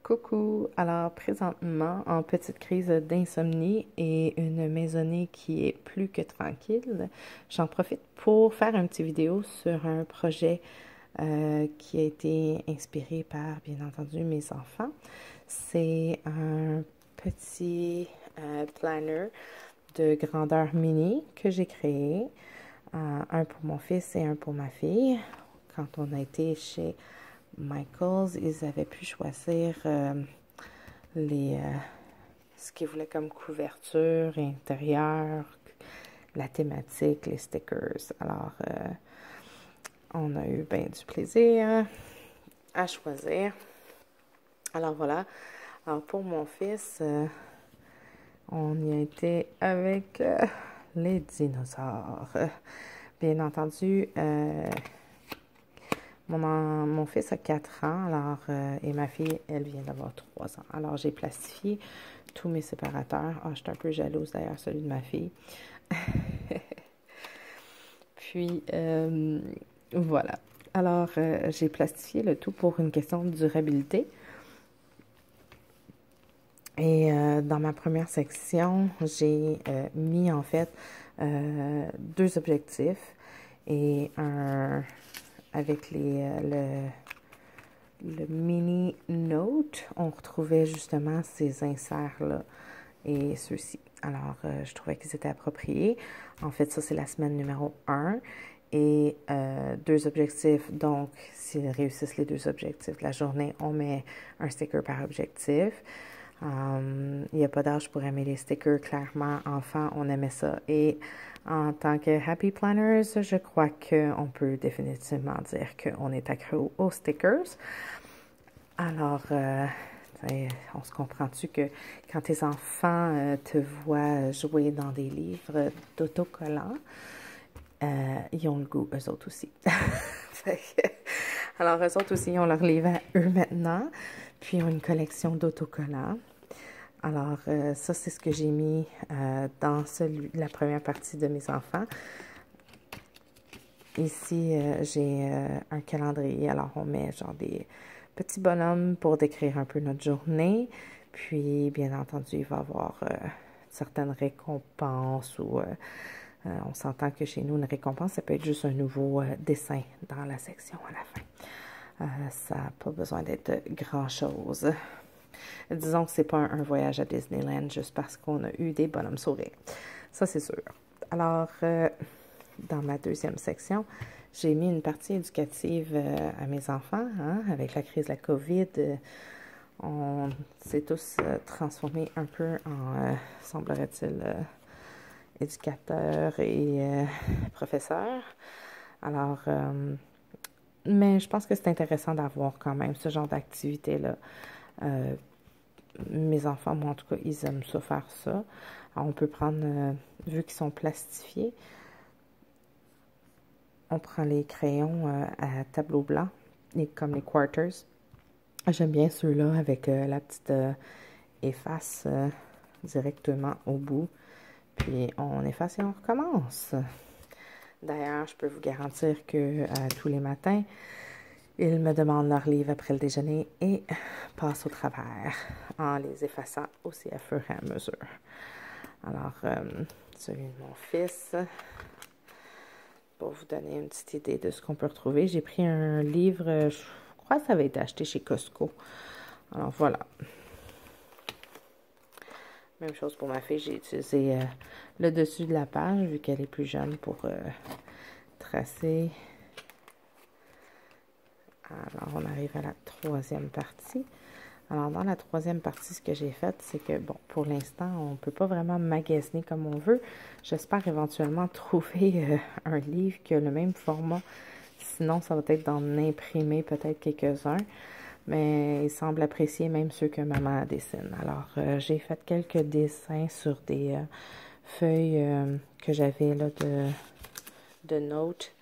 Coucou! Alors, présentement, en petite crise d'insomnie et une maisonnée qui est plus que tranquille, j'en profite pour faire une petite vidéo sur un projet qui a été inspiré par, bien entendu, mes enfants. C'est un petit planner de grandeur mini que j'ai créé, un pour mon fils et un pour ma fille. Quand on a été chez Michaels, ils avaient pu choisir ce qu'ils voulaient comme couverture intérieure, la thématique, les stickers. Alors, on a eu bien du plaisir à choisir. Alors voilà. Alors pour mon fils, on y a été avec les dinosaures. Bien entendu, mon fils a 4 ans, alors, et ma fille, elle vient d'avoir 3 ans. Alors, j'ai plastifié tous mes séparateurs. Ah, je suis un peu jalouse d'ailleurs, celui de ma fille. Puis, voilà. Alors, j'ai plastifié le tout pour une question de durabilité. Et dans ma première section, j'ai mis en fait 2 objectifs et avec le mini note, on retrouvait justement ces inserts-là et ceux-ci. Alors, je trouvais qu'ils étaient appropriés. En fait, ça, c'est la semaine numéro 1. Et 2 objectifs, donc, s'ils réussissent les 2 objectifs de la journée, on met un sticker par objectif. Il n'y a pas d'âge pour aimer les stickers, clairement. Enfant, on aimait ça. Et en tant que Happy Planners, je crois qu'on peut définitivement dire qu'on est accro aux stickers. Alors, on se comprend-tu que quand tes enfants te voient jouer dans des livres d'autocollants, ils ont le goût, eux autres aussi. Alors, eux autres aussi, ils ont leur livre à eux maintenant, puis ils ont une collection d'autocollants. Alors, ça, c'est ce que j'ai mis dans la première partie de mes enfants. Ici, j'ai un calendrier. Alors, on met genre des petits bonhommes pour décrire un peu notre journée. Puis, bien entendu, il va y avoir certaines récompenses ou on s'entend que chez nous, une récompense, ça peut être juste un nouveau dessin dans la section à la fin. Ça n'a pas besoin d'être grand-chose. Disons que c'est pas un voyage à Disneyland juste parce qu'on a eu des bonhommes sourires. Ça, c'est sûr. Alors, dans ma deuxième section, j'ai mis une partie éducative à mes enfants. Hein, avec la crise de la COVID, on s'est tous transformés un peu en, semblerait-il, éducateurs et professeurs. Alors, mais je pense que c'est intéressant d'avoir quand même ce genre d'activité-là. Mes enfants, moi en tout cas, ils aiment ça faire ça. Alors, on peut prendre, vu qu'ils sont plastifiés, on prend les crayons à tableau blanc, comme les quarters. J'aime bien ceux-là avec la petite efface directement au bout. Puis on efface et on recommence. D'ailleurs, je peux vous garantir que tous les matins, ils me demandent leur livre après le déjeuner et passent au travers en les effaçant aussi à fur et à mesure. Alors, celui de mon fils, pour vous donner une petite idée de ce qu'on peut retrouver, j'ai pris un livre, je crois que ça avait été acheté chez Costco. Alors, voilà. Même chose pour ma fille, j'ai utilisé le dessus de la page, vu qu'elle est plus jeune, pour tracer. Alors, on arrive à la 3e partie. Alors, dans la 3e partie, ce que j'ai fait, c'est que, bon, pour l'instant, on ne peut pas vraiment magasiner comme on veut. J'espère éventuellement trouver un livre qui a le même format. Sinon, ça va être d'en imprimer peut-être quelques-uns. Mais il semble apprécier même ceux que maman dessine. Alors, j'ai fait quelques dessins sur des feuilles que j'avais là de notes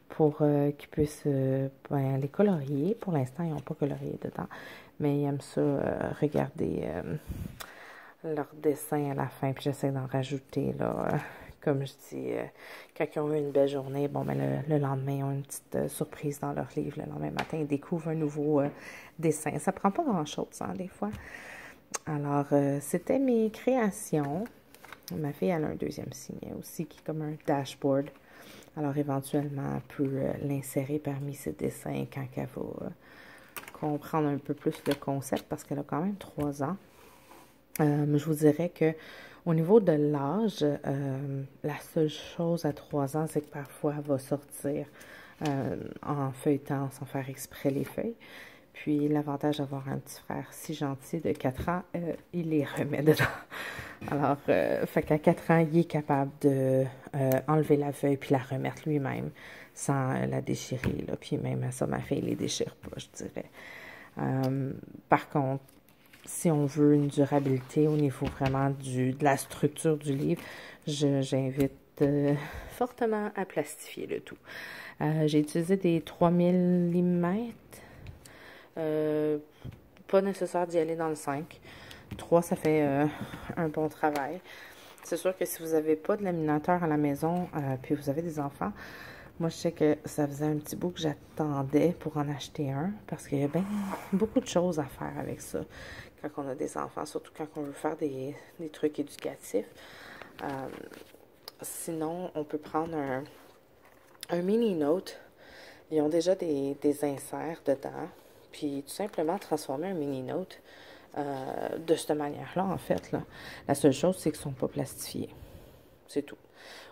pour qu'ils puissent les colorier. Pour l'instant, ils n'ont pas colorié dedans, mais ils aiment ça regarder leurs dessins à la fin. Puis j'essaie d'en rajouter là, comme je dis, quand ils ont eu une belle journée, bon, ben le lendemain, ils ont une petite surprise dans leur livre. Le lendemain matin, ils découvrent un nouveau dessin. Ça prend pas grand-chose, hein, des fois. Alors, c'était mes créations. Ma fille, elle a un deuxième signet aussi, qui est comme un dashboard. Alors, éventuellement, elle peut l'insérer parmi ses dessins quand elle va comprendre un peu plus le concept, parce qu'elle a quand même 3 ans. Je vous dirais que au niveau de l'âge, la seule chose à 3 ans, c'est que parfois elle va sortir en feuilletant sans faire exprès les feuilles. Puis l'avantage d'avoir un petit frère si gentil de 4 ans, il les remet dedans. Alors, fait qu'à 4 ans, il est capable de enlever la feuille puis la remettre lui-même sans la déchirer. Là. Puis même à ça, ma fille ne les déchire pas, je dirais. Par contre, si on veut une durabilité au niveau vraiment de la structure du livre, j'invite fortement à plastifier le tout. J'ai utilisé des 3000 mm. Pas nécessaire d'y aller dans le 5. 3, ça fait un bon travail. C'est sûr que si vous n'avez pas de laminateur à la maison, puis vous avez des enfants, moi, je sais que ça faisait un petit bout que j'attendais pour en acheter un, parce qu'il y a bien beaucoup de choses à faire avec ça quand on a des enfants, surtout quand on veut faire des trucs éducatifs. Sinon, on peut prendre un mini-note. Ils ont déjà des inserts dedans, puis tout simplement transformer un mini-note de cette manière-là, en fait. Là. La seule chose, c'est qu'ils ne sont pas plastifiés. C'est tout.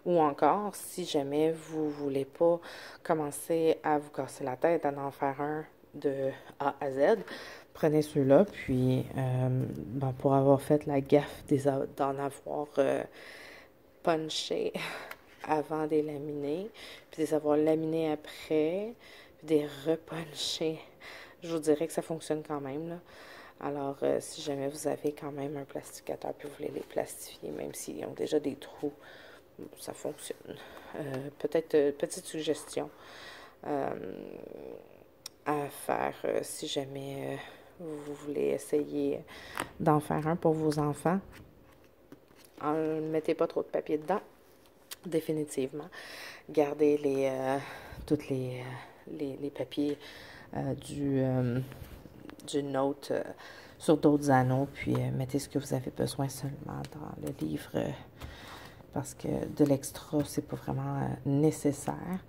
Ou encore, si jamais vous ne voulez pas commencer à vous casser la tête à en faire un de A à Z, prenez ceux-là, puis ben, pour avoir fait la gaffe d'en avoir punché avant de les laminer, puis de les avoir laminés après, puis de les repuncher, je vous dirais que ça fonctionne quand même, là. Alors, si jamais vous avez quand même un plastificateur, puis vous voulez les plastifier, même s'ils ont déjà des trous, ça fonctionne. Peut-être petite suggestion à faire si jamais vous voulez essayer d'en faire un pour vos enfants. Ne mettez pas trop de papier dedans, définitivement. Gardez tous les papiers du note sur d'autres anneaux, puis mettez ce que vous avez besoin seulement dans le livre, parce que de l'extra, c'est pas vraiment nécessaire.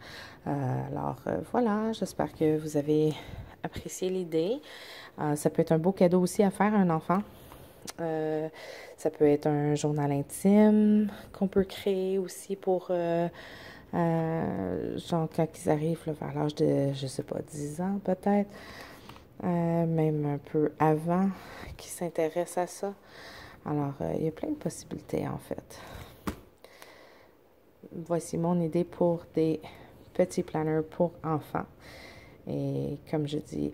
Alors, voilà, j'espère que vous avez apprécié l'idée. Ça peut être un beau cadeau aussi à faire à un enfant. Ça peut être un journal intime qu'on peut créer aussi pour genre quand ils arrivent là, vers l'âge de, je sais pas, 10 ans peut-être, même un peu avant qu'ils s'intéressent à ça. Alors, il y a plein de possibilités en fait. Voici mon idée pour des petits planners pour enfants. Et comme je dis,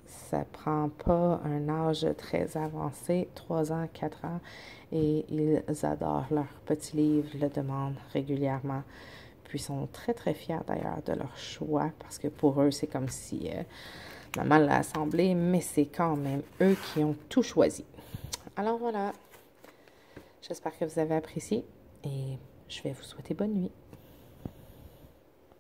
ça prend pas un âge très avancé, 3 ans, 4 ans, et ils adorent leurs petits livres, le demandent régulièrement. Puis ils sont très, très fiers d'ailleurs de leur choix, parce que pour eux, c'est comme si maman l'a assemblé, mais c'est quand même eux qui ont tout choisi. Alors voilà, j'espère que vous avez apprécié, et je vais vous souhaiter bonne nuit.